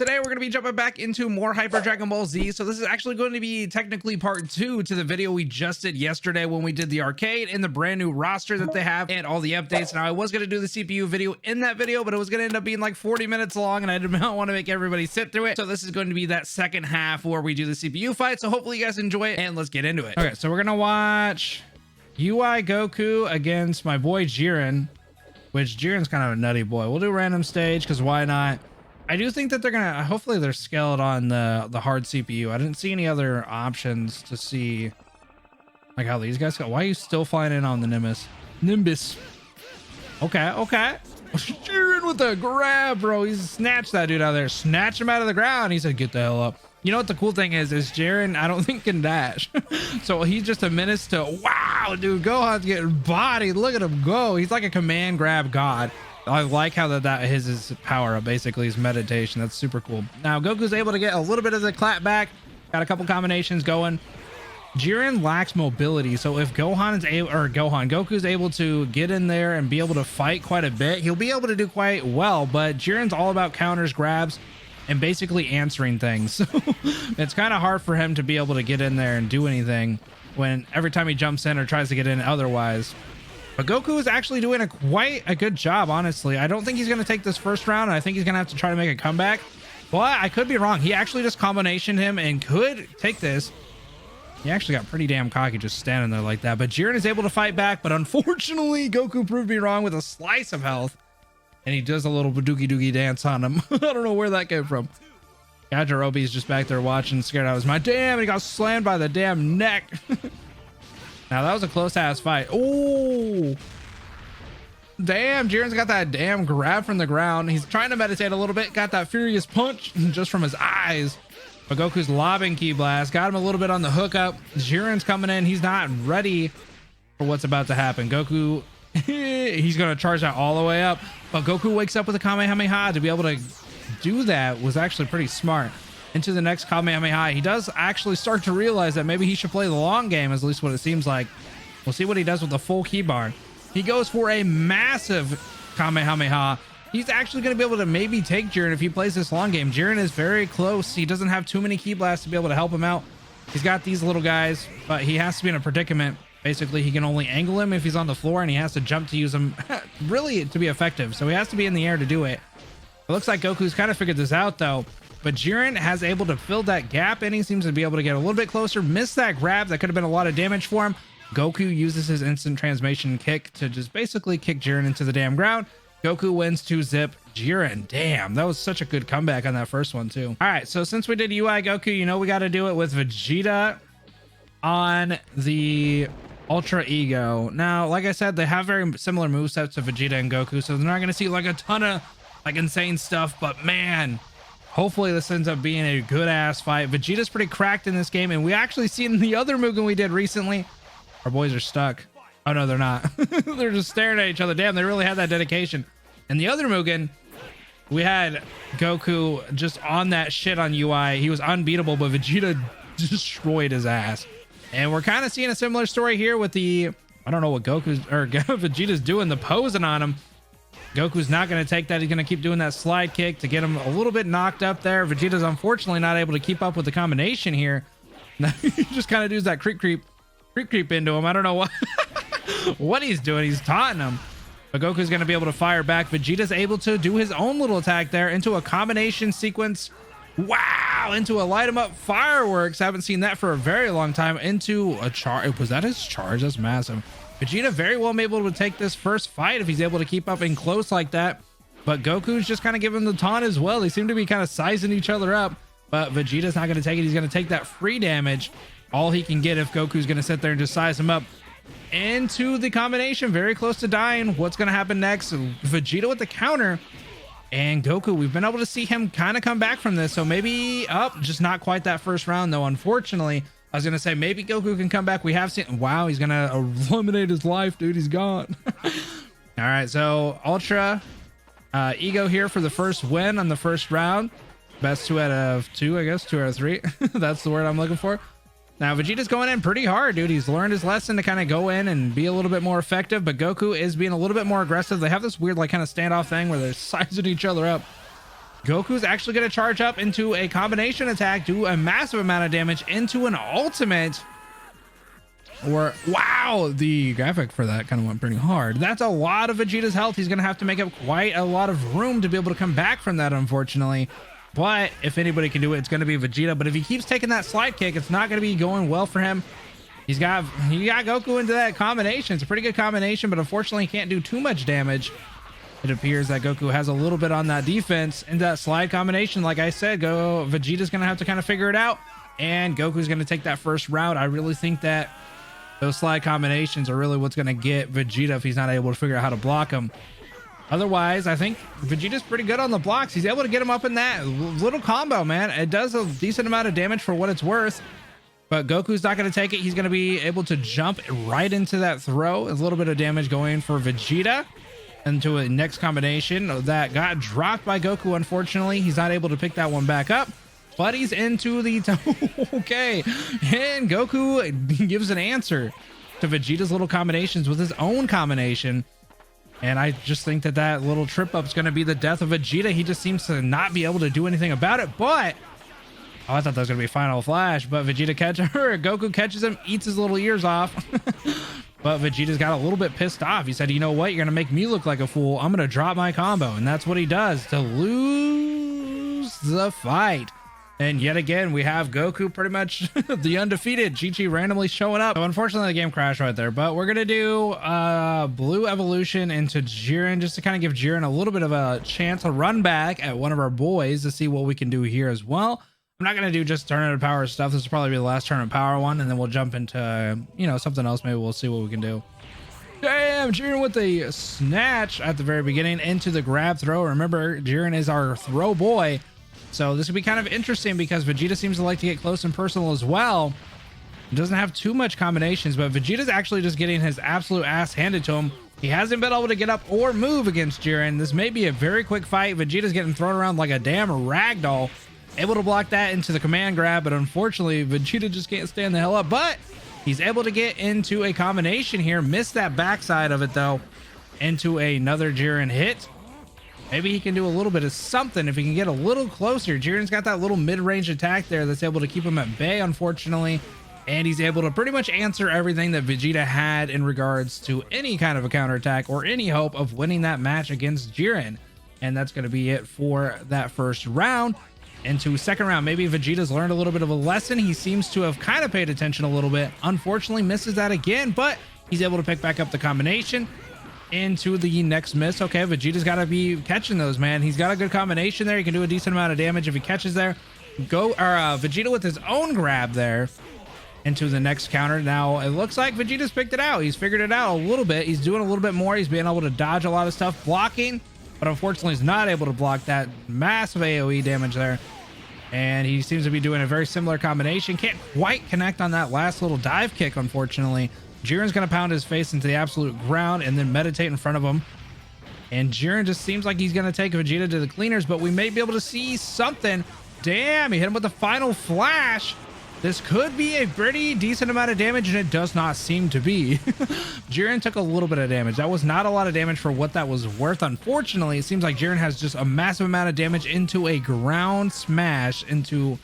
Today we're going to be jumping back into more Hyper Dragon Ball Z. So this is actually going to be technically part 2 to the video we just did yesterday when we did the arcade and the brand new roster that they have and all the updates. Now I was going to do the CPU video in that video, but it was going to end up being like 40 minutes long and I did not want to make everybody sit through it. So this is going to be that second half where we do the CPU fight. So hopefully you guys enjoy it and let's get into it. Okay, so we're going to watch UI Goku against my boy Jiren, which Jiren's kind of a nutty boy. We'll do random stage because why not? I do think that they're gonna, hopefully they're scaled on the hard CPU. I didn't see any other options to see like how these guys go. Why are you still flying in on the Nimbus? Okay. Jiren with the grab, bro. He's snatched that dude out of there. Snatched him out of the ground. He said, get the hell up. You know what the cool thing is Jiren, I don't think can dash. So he's just a menace to, wow, dude, Gohan's getting bodied. Look at him go. He's like a command grab god. I like how that is his power up, basically his meditation. That's super cool. Now Goku's able to get a little bit of the clap back. Got a couple combinations going. Jiren lacks mobility, so if Goku's able to get in there and be able to fight quite a bit, he'll be able to do quite well. But Jiren's all about counters, grabs, and basically answering things. So it's kind of hard for him to be able to get in there and do anything when every time he jumps in or tries to get in otherwise. But Goku is actually doing quite a good job, honestly. I don't think he's going to take this first round. I think he's going to have to try to make a comeback. But I could be wrong. He actually just combinationed him and could take this. He actually got pretty damn cocky just standing there like that. But Jiren is able to fight back. But unfortunately, Goku proved me wrong with a slice of health. And he does a little doogie dance on him. I don't know where that came from. Yajirobe's just back there watching, scared out of his mind. Damn, he got slammed by the damn neck. Now that was a close ass fight. Oh, damn. Jiren's got that damn grab from the ground. He's trying to meditate a little bit. Got that furious punch just from his eyes. But Goku's lobbing ki blast. Got him a little bit on the hookup. Jiren's coming in. He's not ready for what's about to happen. Goku, he's going to charge that all the way up. But Goku wakes up with a Kamehameha. To be able to do that was actually pretty smart. Into the next Kamehameha. He does actually start to realize that maybe he should play the long game, at least what it seems like. We'll see what he does with the full key bar. He goes for a massive Kamehameha. He's actually going to be able to maybe take Jiren if he plays this long game. Jiren is very close. He doesn't have too many key blasts to be able to help him out. He's got these little guys, but he has to be in a predicament. Basically, he can only angle him if he's on the floor, and he has to jump to use him really to be effective. So he has to be in the air to do it. It looks like Goku's kind of figured this out, though. But Jiren has able to fill that gap and he seems to be able to get a little bit closer. Missed that grab. That could have been a lot of damage for him. Goku uses his instant transmission kick to just basically kick Jiren into the damn ground. Goku wins 2-zip Jiren. Damn, that was such a good comeback on that first one too. All right, so since we did UI Goku, you know we got to do it with Vegeta on the Ultra Ego. Now, like I said, they have very similar movesets to Vegeta and Goku, so they're not going to see like a ton of like insane stuff, but man, hopefully this ends up being a good ass fight. Vegeta's pretty cracked in this game, and we actually seen the other Mugen we did recently. Our boys are stuck. Oh no, they're not. They're just staring at each other. Damn, they really had that dedication. And the other Mugen, we had Goku just on that shit on UI. He was unbeatable, but Vegeta destroyed his ass. And we're kind of seeing a similar story here with the, I don't know what Vegeta's doing, the posing on him. Goku's not going to take that. He's going to keep doing that slide kick to get him a little bit knocked up there. Vegeta's unfortunately not able to keep up with the combination here. He just kind of does that creep into him. I don't know what he's doing. He's taunting him. But Goku's going to be able to fire back. Vegeta's able to do his own little attack there into a combination sequence. Wow! Into a light him up fireworks. Haven't seen that for a very long time. Into a charge. Was that his charge? That's massive. Vegeta very well may be able to take this first fight if he's able to keep up in close like that. But Goku's just kind of giving the taunt as well. They seem to be kind of sizing each other up. But Vegeta's not going to take it. He's going to take that free damage. All he can get if Goku's going to sit there and just size him up. Into the combination. Very close to dying. What's going to happen next? Vegeta with the counter. And Goku, we've been able to see him kind of come back from this. So maybe up. Just not quite that first round, though, unfortunately. I was going to say, maybe Goku can come back. We have seen... Wow, he's going to eliminate his life, dude. He's gone. All right, so Ultra Ego here for the first win on the first round. Best 2 out of 2, I guess. 2 out of 3. That's the word I'm looking for. Now, Vegeta's going in pretty hard, dude. He's learned his lesson to kind of go in and be a little bit more effective, but Goku is being a little bit more aggressive. They have this weird, like, kind of standoff thing where they're sizing each other up. Goku's actually going to charge up into a combination attack, do a massive amount of damage into an ultimate. Or, wow, the graphic for that kind of went pretty hard. That's a lot of Vegeta's health. He's going to have to make up quite a lot of room to be able to come back from that, unfortunately. But if anybody can do it, it's going to be Vegeta. But if he keeps taking that slide kick, it's not going to be going well for him. He got Goku into that combination. It's a pretty good combination, but unfortunately he can't do too much damage. It appears that Goku has a little bit on that defense into that slide combination. Like I said, Vegeta's going to have to kind of figure it out, and Goku's going to take that first round. I really think that those slide combinations are really what's going to get Vegeta if he's not able to figure out how to block them. Otherwise, I think Vegeta's pretty good on the blocks. He's able to get him up in that little combo, man. It does a decent amount of damage for what it's worth. But Goku's not going to take it. He's going to be able to jump right into that throw. A little bit of damage going for Vegeta into a next combination that got dropped by Goku. Unfortunately, he's not able to pick that one back up, but he's into the okay, and Goku gives an answer to Vegeta's little combinations with his own combination. And I just think that that little trip up is going to be the death of Vegeta. He just seems to not be able to do anything about it. But oh, I thought that was going to be Final Flash, but Vegeta catches her. Goku catches him, eats his little ears off. But Vegeta's got a little bit pissed off. He said, you know what? You're going to make me look like a fool. I'm going to drop my combo. And that's what he does to lose the fight. And yet again, we have Goku pretty much the undefeated. Chi-Chi randomly showing up. So unfortunately, the game crashed right there. But we're going to do Blue Evolution into Jiren just to kind of give Jiren a little bit of a chance to run back at one of our boys to see what we can do here as well. I'm not going to do just tournament of power stuff. This will probably be the last tournament of power one, and then we'll jump into, you know, something else. Maybe we'll see what we can do. Damn, Jiren with the snatch at the very beginning into the grab throw. Remember, Jiren is our throw boy. So this will be kind of interesting because Vegeta seems to like to get close and personal as well. Doesn't have too much combinations, but Vegeta's actually just getting his absolute ass handed to him. He hasn't been able to get up or move against Jiren. This may be a very quick fight. Vegeta's getting thrown around like a damn ragdoll. Able to block that into the command grab, but unfortunately Vegeta just can't stand the hell up. But he's able to get into a combination here. Missed that backside of it though, into another Jiren hit. Maybe he can do a little bit of something if he can get a little closer. Jiren's got that little mid-range attack there that's able to keep him at bay, unfortunately. And he's able to pretty much answer everything that Vegeta had in regards to any kind of a counterattack or any hope of winning that match against Jiren. And that's going to be it for that first round. Into second round, maybe Vegeta's learned a little bit of a lesson. He seems to have kind of paid attention a little bit. Unfortunately, misses that again, but he's able to pick back up the combination into the next miss. Okay, Vegeta's got to be catching those, man. He's got a good combination there. He can do a decent amount of damage if he catches there. Vegeta with his own grab there into the next counter. Now it looks like Vegeta's picked it out. He's figured it out a little bit. He's doing a little bit more. He's being able to dodge a lot of stuff, blocking, but unfortunately he's not able to block that massive AoE damage there. And he seems to be doing a very similar combination. Can't quite connect on that last little dive kick, unfortunately. Jiren's going to pound his face into the absolute ground and then meditate in front of him. And Jiren just seems like he's going to take Vegeta to the cleaners, but we may be able to see something. Damn, he hit him with the final flash. This could be a pretty decent amount of damage, and it does not seem to be. Jiren took a little bit of damage. That was not a lot of damage for what that was worth. Unfortunately, it seems like Jiren has just a massive amount of damage into a ground smash into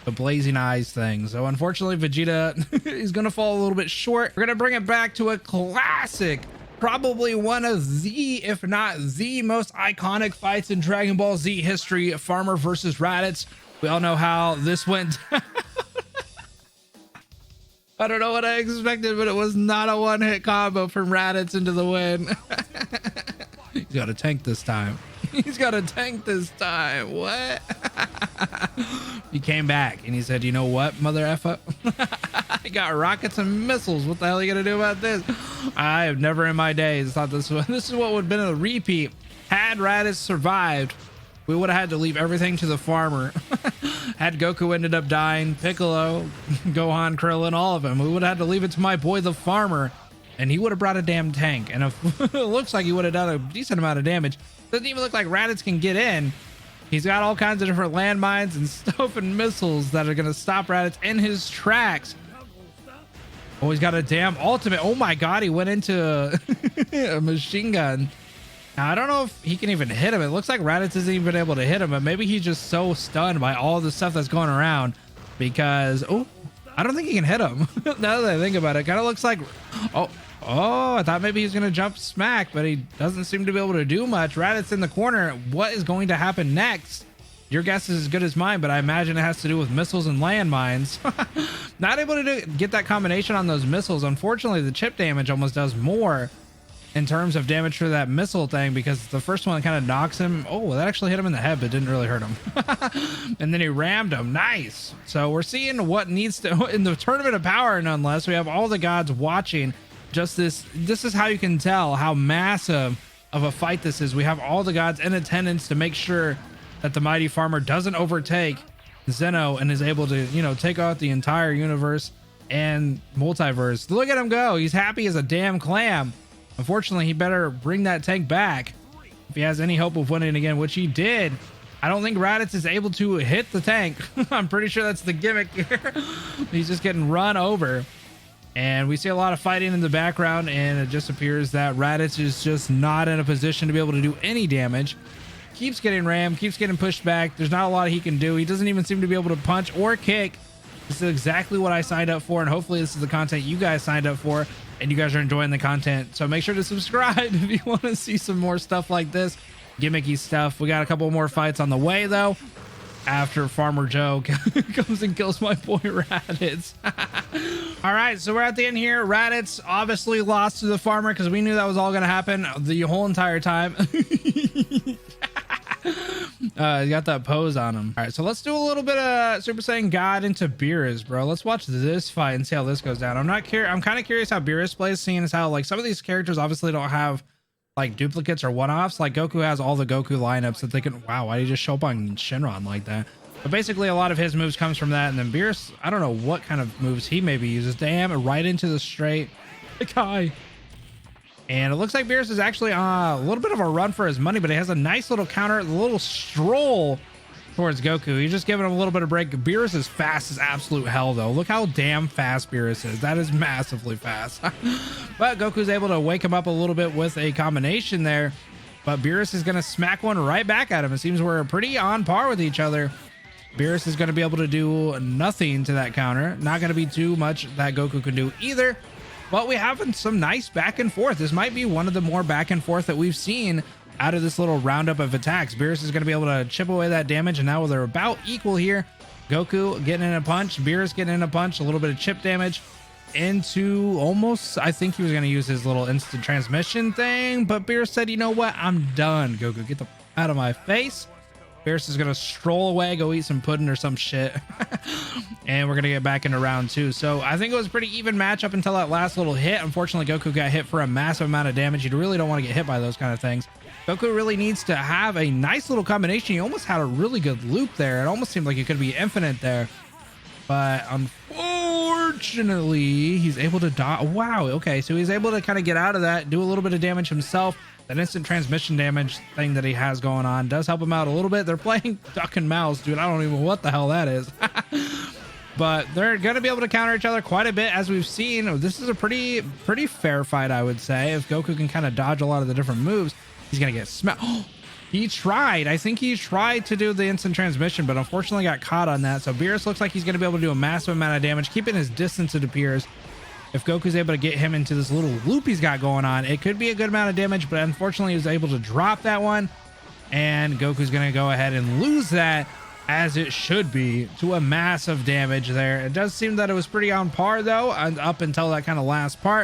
the blazing eyes thing. So unfortunately, Vegeta is going to fall a little bit short. We're going to bring it back to a classic, probably one of the, if not the most iconic fights in Dragon Ball Z history, Farmer versus Raditz. We all know how this went. I don't know what I expected, but it was not a one-hit combo from Raditz into the win. He's got a tank this time. He's got a tank this time. What? He came back and he said, you know what, mother effer? I got rockets and missiles. What the hell are you going to do about this? I have never in my days thought this is what would have been a repeat. Had Raditz survived, we would have had to leave everything to the farmer. Had Goku ended up dying, Piccolo, Gohan, Krillin, all of them, we would have had to leave it to my boy, the farmer, and he would have brought a damn tank. And if, it looks like he would have done a decent amount of damage. Doesn't even look like Raditz can get in. He's got all kinds of different landmines and stuff and missiles that are going to stop Raditz in his tracks. Oh, he's got a damn ultimate. Oh my God, he went into a machine gun. Now, I don't know if he can even hit him. It looks like Raditz isn't even able to hit him, but maybe he's just so stunned by all the stuff that's going around because, oh, I don't think he can hit him. Now that I think about it, kind of looks like, oh, I thought maybe he's going to jump smack, but he doesn't seem to be able to do much. Raditz in the corner. What is going to happen next? Your guess is as good as mine, but I imagine it has to do with missiles and landmines. Not able to get that combination on those missiles. Unfortunately, the chip damage almost does more in terms of damage for that missile thing because the first one kind of knocks him. Oh, that actually hit him in the head, but didn't really hurt him. And then he rammed him. Nice. So we're seeing what needs to in the tournament of power, nonetheless. We have all the gods watching. Just this is how you can tell how massive of a fight this is. We have all the gods in attendance to make sure that the mighty farmer doesn't overtake Zeno and is able to, you know, take out the entire universe and multiverse. Look at him go. He's happy as a damn clam. Unfortunately, he better bring that tank back if he has any hope of winning again, which he did. I don't think Raditz is able to hit the tank. I'm pretty sure that's the gimmick here. He's just getting run over. And we see a lot of fighting in the background, and it just appears that Raditz is just not in a position to be able to do any damage. Keeps getting rammed, keeps getting pushed back. There's not a lot he can do. He doesn't even seem to be able to punch or kick. This is exactly what I signed up for, and hopefully this is the content you guys signed up for, and you guys are enjoying the content. So make sure to subscribe if you want to see some more stuff like this, gimmicky stuff. We got a couple more fights on the way, though, after Farmer Joe comes and kills my boy Raditz. All right, so we're at the end here. Raditz obviously lost to the farmer because we knew that was all going to happen the whole entire time. He got that pose on him. All right, so let's do a little bit of Super Saiyan God into Beerus, bro. Let's watch this fight and see how this goes down. I'm kind of curious how Beerus plays, seeing as how like some of these characters obviously don't have like duplicates or one-offs. Like Goku has all the Goku lineups that they can. Wow, why did he just show up on Shenron like that? But basically, a lot of his moves comes from that, and then Beerus, I don't know what kind of moves he maybe uses. Damn, right into the straight guy. And it looks like Beerus is actually a little bit of a run for his money, but he has a nice little counter, a little stroll towards Goku. He's just giving him a little bit of break. Beerus is fast as absolute hell, though. Look how damn fast Beerus is. That is massively fast. But Goku's able to wake him up a little bit with a combination there. But Beerus is going to smack one right back at him. It seems we're pretty on par with each other. Beerus is going to be able to do nothing to that counter. Not going to be too much that Goku can do either. But we have some nice back and forth. This might be one of the more back and forth that we've seen out of this little roundup of attacks. Beerus is going to be able to chip away that damage, and now they're about equal here. Goku getting in a punch, Beerus getting in a punch, a little bit of chip damage into almost, I think he was going to use his little instant transmission thing, but Beerus said, you know what, I'm done. Goku, get the out of my face. Beerus is going to stroll away, go eat some pudding or some shit. And we're going to get back into round two. So I think it was a pretty even match up until that last little hit. Unfortunately, Goku got hit for a massive amount of damage. You really don't want to get hit by those kind of things. Goku really needs to have a nice little combination. He almost had a really good loop there. It almost seemed like it could be infinite there. But unfortunately, he's able to dodge. Wow. Okay. So he's able to kind of get out of that, do a little bit of damage himself. That instant transmission damage thing that he has going on does help him out a little bit. They're playing duck and mouse, dude. I don't even know what the hell that is. But they're going to be able to counter each other quite a bit, as we've seen. This is a pretty fair fight, I would say. If Goku can kind of dodge a lot of the different moves, he's going to get smacked. He tried. I think he tried to do the instant transmission, but unfortunately got caught on that. So Beerus looks like he's going to be able to do a massive amount of damage, keeping his distance, it appears. If Goku's able to get him into this little loop he's got going on, it could be a good amount of damage, but unfortunately he was able to drop that one, and Goku's going to go ahead and lose that, as it should be, to a massive damage there. It does seem that it was pretty on par, though, up until that kind of last part.